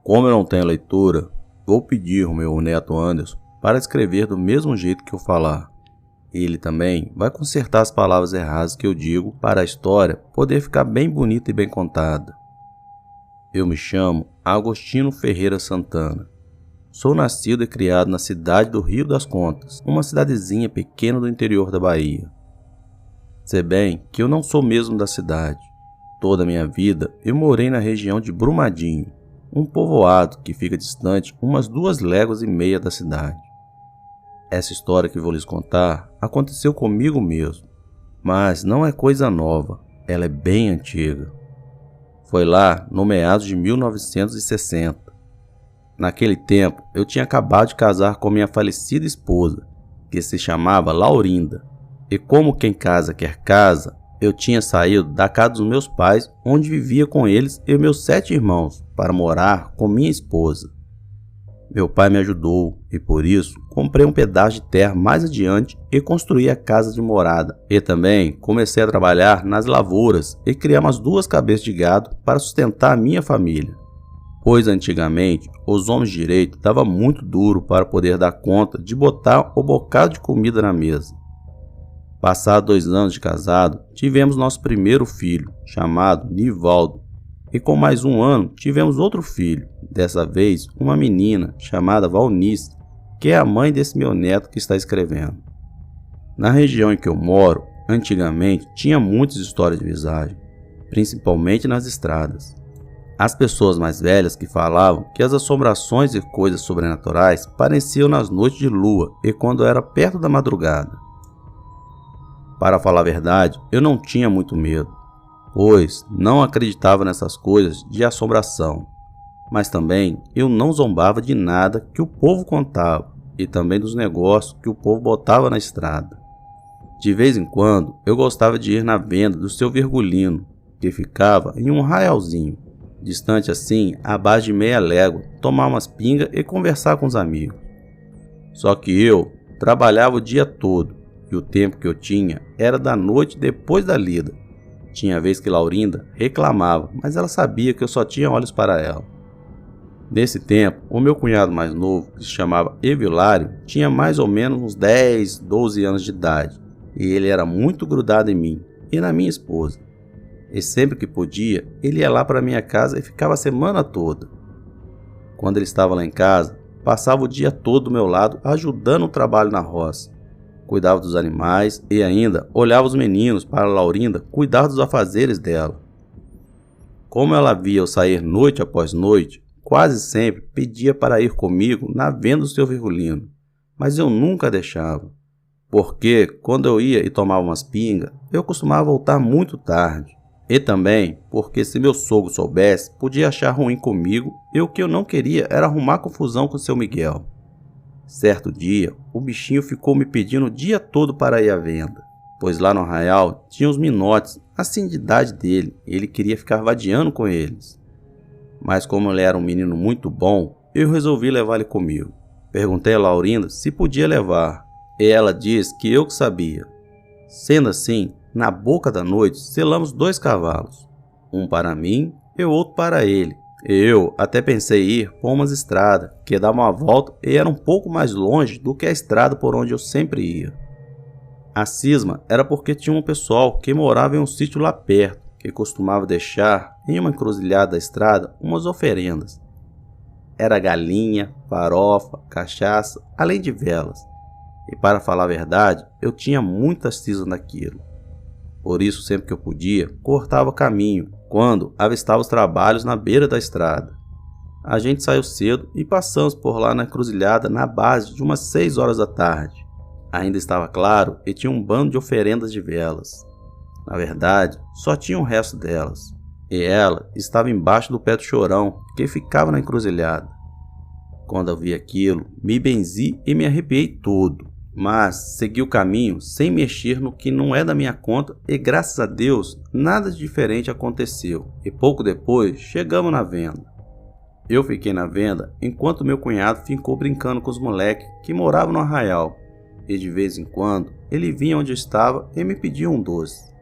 Como eu não tenho leitura, vou pedir ao meu neto Anderson para escrever do mesmo jeito que eu falar. Ele também vai consertar as palavras erradas que eu digo para a história poder ficar bem bonita e bem contada. Eu me chamo Agostinho Ferreira Santana. Sou nascido e criado na cidade do Rio das Contas, uma cidadezinha pequena do interior da Bahia. Se bem que eu não sou mesmo da cidade. Toda a minha vida eu morei na região de Brumadinho, um povoado que fica distante umas 2,5 léguas da cidade. Essa história que vou lhes contar aconteceu comigo mesmo, mas não é coisa nova, ela é bem antiga. Foi lá no meados de 1960. Naquele tempo, eu tinha acabado de casar com minha falecida esposa, que se chamava Laurinda. E como quem casa quer casa, eu tinha saído da casa dos meus pais, onde vivia com eles e meus 7 irmãos, para morar com minha esposa. Meu pai me ajudou e por isso comprei um pedaço de terra mais adiante e construí a casa de morada. E também comecei a trabalhar nas lavouras e criar umas 2 cabeças de gado para sustentar a minha família. Pois antigamente os homens de direito davam muito duro para poder dar conta de botar o bocado de comida na mesa. Passados 2 anos de casado, tivemos nosso primeiro filho, chamado Nivaldo. E com mais 1 ano, tivemos outro filho, dessa vez uma menina, chamada Valnice, que é a mãe desse meu neto que está escrevendo. Na região em que eu moro, antigamente tinha muitas histórias de visagem, principalmente nas estradas. As pessoas mais velhas que falavam que as assombrações e coisas sobrenaturais apareciam nas noites de lua e quando era perto da madrugada. Para falar a verdade, eu não tinha muito medo, pois não acreditava nessas coisas de assombração, mas também eu não zombava de nada que o povo contava e também dos negócios que o povo botava na estrada. De vez em quando eu gostava de ir na venda do seu Virgulino, que ficava em um arraialzinho, distante assim à base de meia légua, tomar umas pingas e conversar com os amigos. Só que eu trabalhava o dia todo e o tempo que eu tinha era da noite depois da lida. Tinha vez que Laurinda reclamava, mas ela sabia que eu só tinha olhos para ela. Nesse tempo, o meu cunhado mais novo, que se chamava Evilário, tinha mais ou menos uns 10, 12 anos de idade, e ele era muito grudado em mim e na minha esposa. E sempre que podia, ele ia lá para minha casa e ficava a semana toda. Quando ele estava lá em casa, passava o dia todo do meu lado ajudando o trabalho na roça. Cuidava dos animais e ainda olhava os meninos para Laurinda cuidar dos afazeres dela. Como ela via eu sair noite após noite, quase sempre pedia para ir comigo na venda do seu Virgulino, mas eu nunca deixava, porque quando eu ia e tomava umas pingas, eu costumava voltar muito tarde. E também porque se meu sogro soubesse, podia achar ruim comigo e o que eu não queria era arrumar confusão com seu Miguel. Certo dia, o bichinho ficou me pedindo o dia todo para ir à venda, pois lá no arraial tinha uns minotes, assim de idade dele, e ele queria ficar vadiando com eles. Mas como ele era um menino muito bom, eu resolvi levar ele comigo. Perguntei a Laurinda se podia levar, e ela disse que eu que sabia. Sendo assim, na boca da noite, selamos 2 cavalos, um para mim e o outro para ele. Eu até pensei em ir por umas estradas, que dava uma volta e era um pouco mais longe do que a estrada por onde eu sempre ia. A cisma era porque tinha um pessoal que morava em um sítio lá perto, que costumava deixar em uma encruzilhada da estrada umas oferendas. Era galinha, farofa, cachaça, além de velas. E para falar a verdade, eu tinha muita cisma daquilo. Por isso, sempre que eu podia, cortava caminho, quando avistava os trabalhos na beira da estrada. A gente saiu cedo e passamos por lá na encruzilhada na base de umas 6 horas da tarde. Ainda estava claro e tinha um bando de oferendas de velas. Na verdade, só tinha o resto delas. E ela estava embaixo do pé do chorão, que ficava na encruzilhada. Quando eu vi aquilo, me benzi e me arrepiei todo. Mas segui o caminho sem mexer no que não é da minha conta e graças a Deus nada de diferente aconteceu. E pouco depois chegamos na venda. Eu fiquei na venda enquanto meu cunhado ficou brincando com os moleques que moravam no arraial. E de vez em quando ele vinha onde eu estava e me pedia um doce.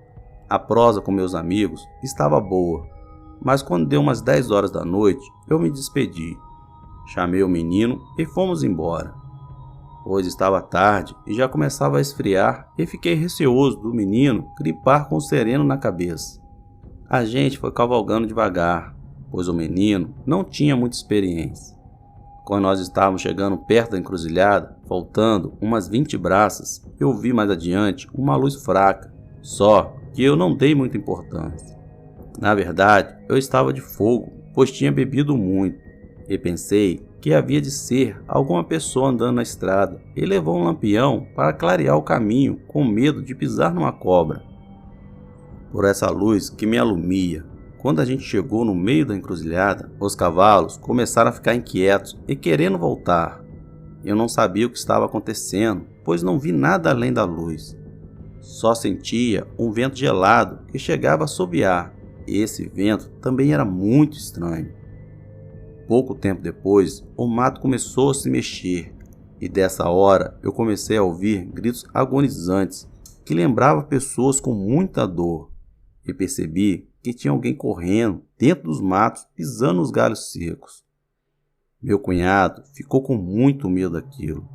A prosa com meus amigos estava boa, mas quando deu umas 10 horas da noite, eu me despedi. Chamei o menino e fomos embora, pois estava tarde e já começava a esfriar e fiquei receoso do menino gripar com o sereno na cabeça. A gente foi cavalgando devagar, pois o menino não tinha muita experiência. Quando nós estávamos chegando perto da encruzilhada, faltando umas 20 braças, eu vi mais adiante uma luz fraca, só que eu não dei muita importância. Na verdade, eu estava de fogo, pois tinha bebido muito, e pensei que havia de ser alguma pessoa andando na estrada e levou um lampião para clarear o caminho com medo de pisar numa cobra. Por essa luz que me alumia, quando a gente chegou no meio da encruzilhada, os cavalos começaram a ficar inquietos e querendo voltar. Eu não sabia o que estava acontecendo, pois não vi nada além da luz. Só sentia um vento gelado que chegava a assobiar, e esse vento também era muito estranho. Pouco tempo depois, o mato começou a se mexer, e dessa hora eu comecei a ouvir gritos agonizantes que lembravam pessoas com muita dor, e percebi que tinha alguém correndo dentro dos matos, pisando nos galhos secos. Meu cunhado ficou com muito medo daquilo,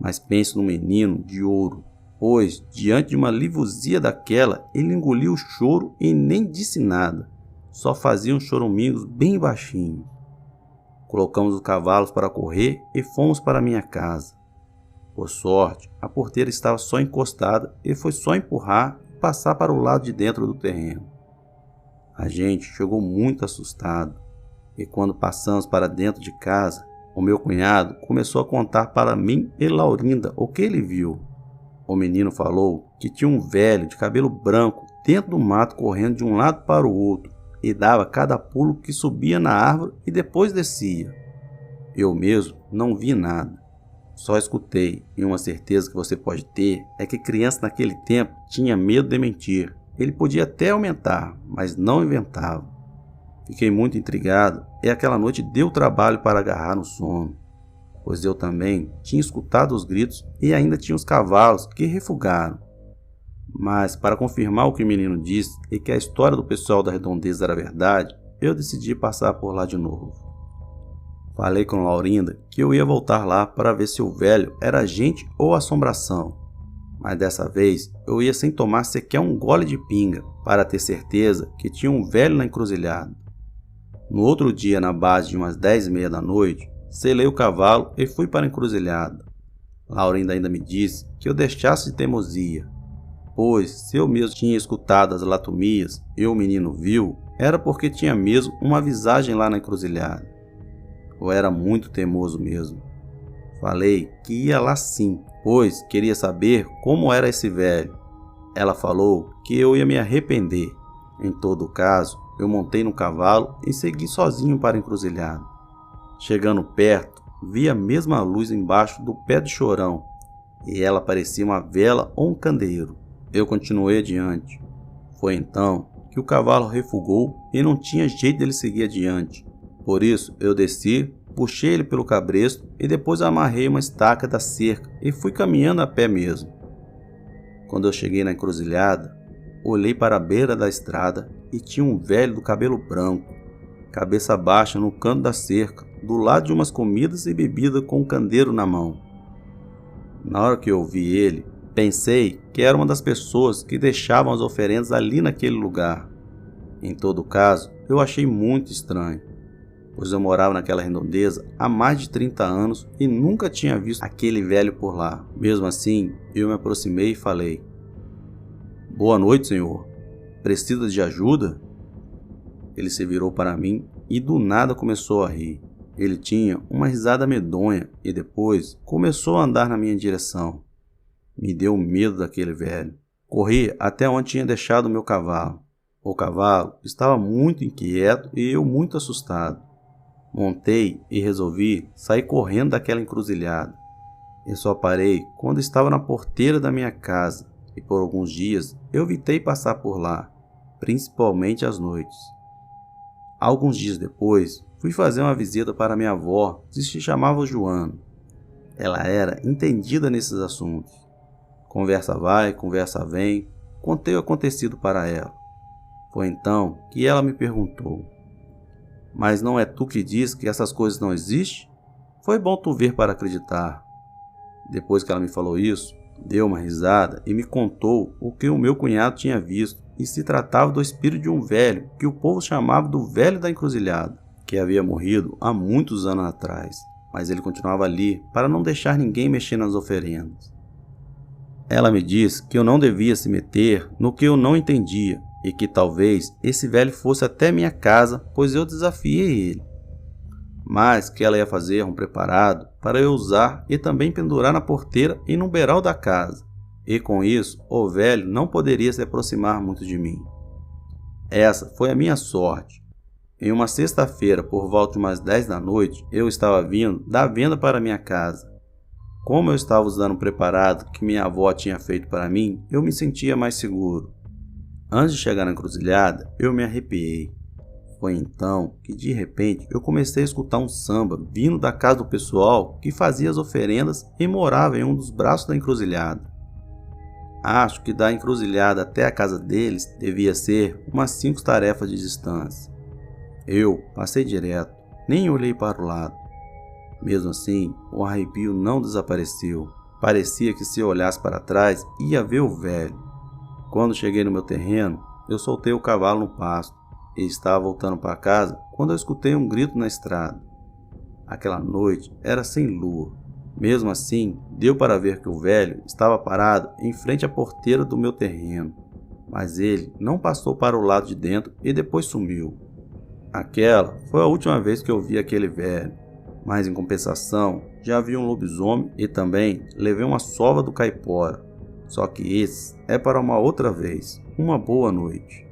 mas penso no menino de ouro, pois, diante de uma livuzia daquela, ele engoliu o choro e nem disse nada, só fazia uns choramingos bem baixinhos. Colocamos os cavalos para correr e fomos para minha casa. Por sorte, a porteira estava só encostada e foi só empurrar e passar para o lado de dentro do terreno. A gente chegou muito assustado, e quando passamos para dentro de casa, o meu cunhado começou a contar para mim e Laurinda o que ele viu. O menino falou que tinha um velho de cabelo branco dentro do mato correndo de um lado para o outro e dava cada pulo que subia na árvore e depois descia. Eu mesmo não vi nada, só escutei, e uma certeza que você pode ter é que criança naquele tempo tinha medo de mentir. Ele podia até aumentar, mas não inventava. Fiquei muito intrigado e aquela noite deu trabalho para agarrar no sono, pois eu também tinha escutado os gritos e ainda tinha os cavalos que refugaram. Mas para confirmar o que o menino disse e que a história do pessoal da redondeza era verdade, eu decidi passar por lá de novo. Falei com Laurinda que eu ia voltar lá para ver se o velho era gente ou assombração. Mas dessa vez eu ia sem tomar sequer um gole de pinga, para ter certeza que tinha um velho na encruzilhada. No outro dia, na base de umas 10h30 da noite, selei o cavalo e fui para a encruzilhada. Laurinda ainda me disse que eu deixasse de teimosia, pois se eu mesmo tinha escutado as latumias e o menino viu, era porque tinha mesmo uma visagem lá na encruzilhada. Eu era muito teimoso mesmo. Falei que ia lá sim, pois queria saber como era esse velho. Ela falou que eu ia me arrepender. Em todo caso, eu montei no cavalo e segui sozinho para a encruzilhada. Chegando perto, vi a mesma luz embaixo do pé do chorão, e ela parecia uma vela ou um candeeiro. Eu continuei adiante. Foi então que o cavalo refugou e não tinha jeito dele seguir adiante. Por isso, eu desci, puxei ele pelo cabresto e depois amarrei uma estaca da cerca e fui caminhando a pé mesmo. Quando eu cheguei na encruzilhada, olhei para a beira da estrada e tinha um velho do cabelo branco, cabeça baixa no canto da cerca, do lado de umas comidas e bebidas com um candeeiro na mão. Na hora que eu vi ele, pensei que era uma das pessoas que deixavam as oferendas ali naquele lugar. Em todo caso, eu achei muito estranho, pois eu morava naquela redondeza há mais de 30 anos e nunca tinha visto aquele velho por lá. Mesmo assim, eu me aproximei e falei: "Boa noite, senhor. Precisa de ajuda?" Ele se virou para mim e do nada começou a rir. Ele tinha uma risada medonha e depois começou a andar na minha direção. Me deu medo daquele velho. Corri até onde tinha deixado o meu cavalo. O cavalo estava muito inquieto e eu muito assustado. Montei e resolvi sair correndo daquela encruzilhada. Eu só parei quando estava na porteira da minha casa e por alguns dias eu evitei passar por lá, principalmente às noites. Alguns dias depois, fui fazer uma visita para minha avó, que se chamava Joana. Ela era entendida nesses assuntos. Conversa vai, conversa vem, contei o acontecido para ela. Foi então que ela me perguntou: mas não é tu que diz que essas coisas não existem? Foi bom tu ver para acreditar. Depois que ela me falou isso, deu uma risada e me contou o que o meu cunhado tinha visto, e se tratava do espírito de um velho que o povo chamava do velho da encruzilhada, que havia morrido há muitos anos atrás, mas ele continuava ali para não deixar ninguém mexer nas oferendas. Ela me disse que eu não devia se meter no que eu não entendia e que talvez esse velho fosse até minha casa, pois eu desafiei ele. Mas que ela ia fazer um preparado para eu usar e também pendurar na porteira e no beiral da casa, e com isso o velho não poderia se aproximar muito de mim. Essa foi a minha sorte. Em uma sexta-feira, por volta de umas 10 da noite, eu estava vindo da venda para minha casa. Como eu estava usando um preparado que minha avó tinha feito para mim, eu me sentia mais seguro. Antes de chegar na encruzilhada, eu me arrepiei. Foi então que, de repente, eu comecei a escutar um samba vindo da casa do pessoal que fazia as oferendas e morava em um dos braços da encruzilhada. Acho que da encruzilhada até a casa deles devia ser umas 5 tarefas de distância. Eu passei direto, nem olhei para o lado. Mesmo assim, o arrepio não desapareceu. Parecia que se eu olhasse para trás, ia ver o velho. Quando cheguei no meu terreno, eu soltei o cavalo no pasto e estava voltando para casa quando eu escutei um grito na estrada. Aquela noite era sem lua. Mesmo assim, deu para ver que o velho estava parado em frente à porteira do meu terreno, mas ele não passou para o lado de dentro e depois sumiu. Aquela foi a última vez que eu vi aquele velho, mas em compensação já vi um lobisomem e também levei uma sova do caipora. Só que esse é para uma outra vez. Uma boa noite.